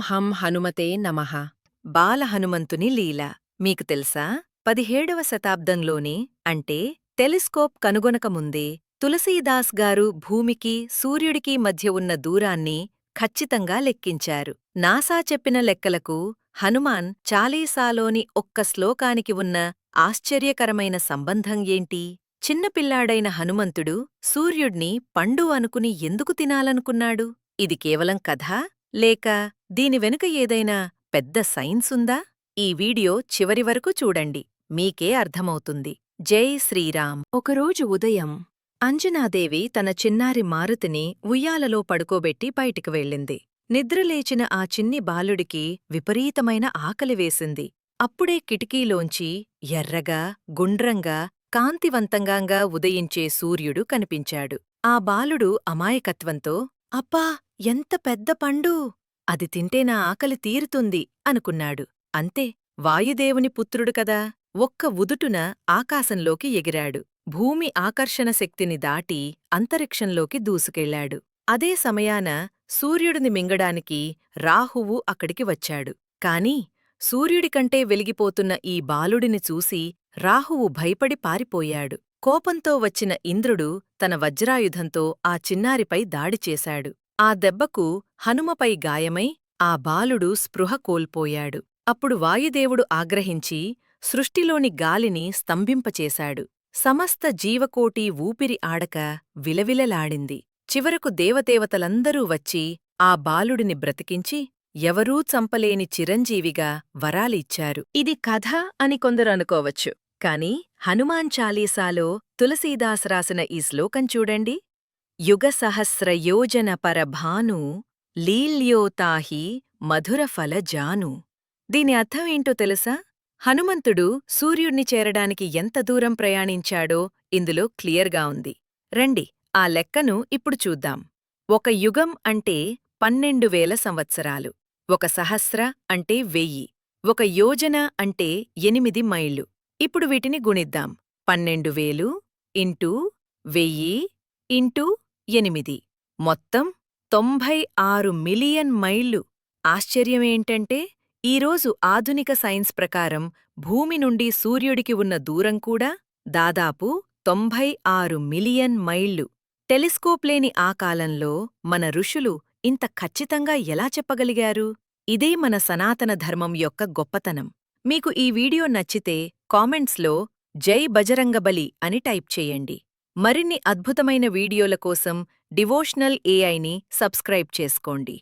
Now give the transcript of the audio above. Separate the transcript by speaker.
Speaker 1: హం హనుమతే నమః. బాల హనుమంతుని లీల మీకు తెలుసా? 17వ శతాబ్దంలోనే అంటే టెలిస్కోప్ కనుగొనకముందే తులసీదాస్ గారు భూమికి సూర్యుడికి మధ్య ఉన్న దూరాన్ని ఖచ్చితంగా లెక్కించారు. నాసా చెప్పిన లెక్కలకు హనుమాన్ చాలీసాలోని ఒక్క శ్లోకానికి ఉన్న ఆశ్చర్యకరమైన సంబంధం ఏంటి? చిన్నపిల్లాడైన హనుమంతుడు సూర్యుడ్ని పండు అనుకుని ఎందుకు తినాలనుకున్నాడు? ఇది కేవలం కథా? లేక దీని వెనుక ఏదైనా పెద్ద సైన్సుందా? ఈ వీడియో చివరి వరకు చూడండి, మీకే అర్థమవుతుంది. జై శ్రీరామ్. ఒకరోజు ఉదయం అంజనాదేవి తన చిన్నారి మారుతిని ఉయ్యాలలో పడుకోబెట్టి బయటికి వెళ్ళింది. నిద్రలేచిన ఆ చిన్ని బాలుడికి విపరీతమైన ఆకలి వేసింది. అప్పుడే కిటికీలోంచి ఎర్రగా, గుండ్రంగా, కాంతివంతంగా ఉదయించే సూర్యుడు కనిపించాడు. ఆ బాలుడు అమాయకత్వంతో, అబ్బా! ఎంత పెద్ద పండు! అది తింటే నా ఆకలి తీరుతుంది అనుకున్నాడు. అంతే, వాయుదేవుని పుత్రుడు కదా! ఒక్క ఉదుటున ఆకాశంలోకి ఎగిరాడు. భూమి ఆకర్షణ శక్తిని దాటి అంతరిక్షంలోకి దూసుకెళ్లాడు. అదే సమయాన సూర్యుడిని మింగడానికి రాహువు అక్కడికి వచ్చాడు. కాని సూర్యుడికంటే వెలిగిపోతున్న ఈ బాలుడిని చూసి రాహువు భయపడి పారిపోయాడు. కోపంతో వచ్చిన ఇంద్రుడు తన వజ్రాయుధంతో ఆ చిన్నారిపై దాడి చేశాడు. ఆ దెబ్బకు హనుమపై గాయమై ఆ బాలుడు స్పృహ కోల్పోయాడు. అప్పుడు వాయుదేవుడు ఆగ్రహించి సృష్టిలోని గాలిని స్తంభింపచేశాడు. సమస్త జీవకోటి ఊపిరి ఆడక విలవిలలాడింది. చివరకు దేవదేవతలందరూ వచ్చి ఆ బాలుడిని బ్రతికించి ఎవరూ చంపలేని చిరంజీవిగా వరాలిచ్చారు. ఇది కథ అని కొందరు అనుకోవచ్చు. కాని హనుమాన్ చాలీసాలో తులసీదాస్ రాసిన ఈ శ్లోకం చూడండి. యుగసహస్రయోజన పరభాను లీల్యోతాహి మధురఫల జాను. దీని అర్థం ఏంటో తెలుసా? హనుమంతుడు సూర్యుణ్ణి చేరడానికి ఎంత దూరం ప్రయాణించాడో ఇందులో క్లియర్గా ఉంది. రండి, ఆ లెక్కను ఇప్పుడు చూద్దాం. ఒక యుగం అంటే 12,000 సంవత్సరాలు. ఒక సహస్ర అంటే 1000. ఒక యోజన అంటే 8 మైళ్ళు. ఇప్పుడు వీటిని గుణిద్దాం. 12,000 ఇంటూ 1000 ఇంటూ 8 మొత్తం 96 మిలియన్ మైళ్ళు. ఆశ్చర్యమేంటంటే ఈరోజు ఆధునిక సైన్స్ ప్రకారం భూమి నుండి సూర్యుడికి ఉన్న దూరం కూడా దాదాపు 96 మిలియన్ మైళ్ళు. టెలిస్కోప్ లేని ఆ కాలంలో మన ఋషులు ఇంత ఖచ్చితంగా ఎలా చెప్పగలిగారు? ఇదే మన సనాతన ధర్మం యొక్క గొప్పతనం. మీకు ఈ వీడియో నచ్చితే కామెంట్స్లో జై బజరంగబలి అని టైప్ చేయండి. మరిన్ని అద్భుతమైన వీడియోల కోసం డివోషనల్ ఏఐని సబ్స్క్రైబ్ చేసుకోండి.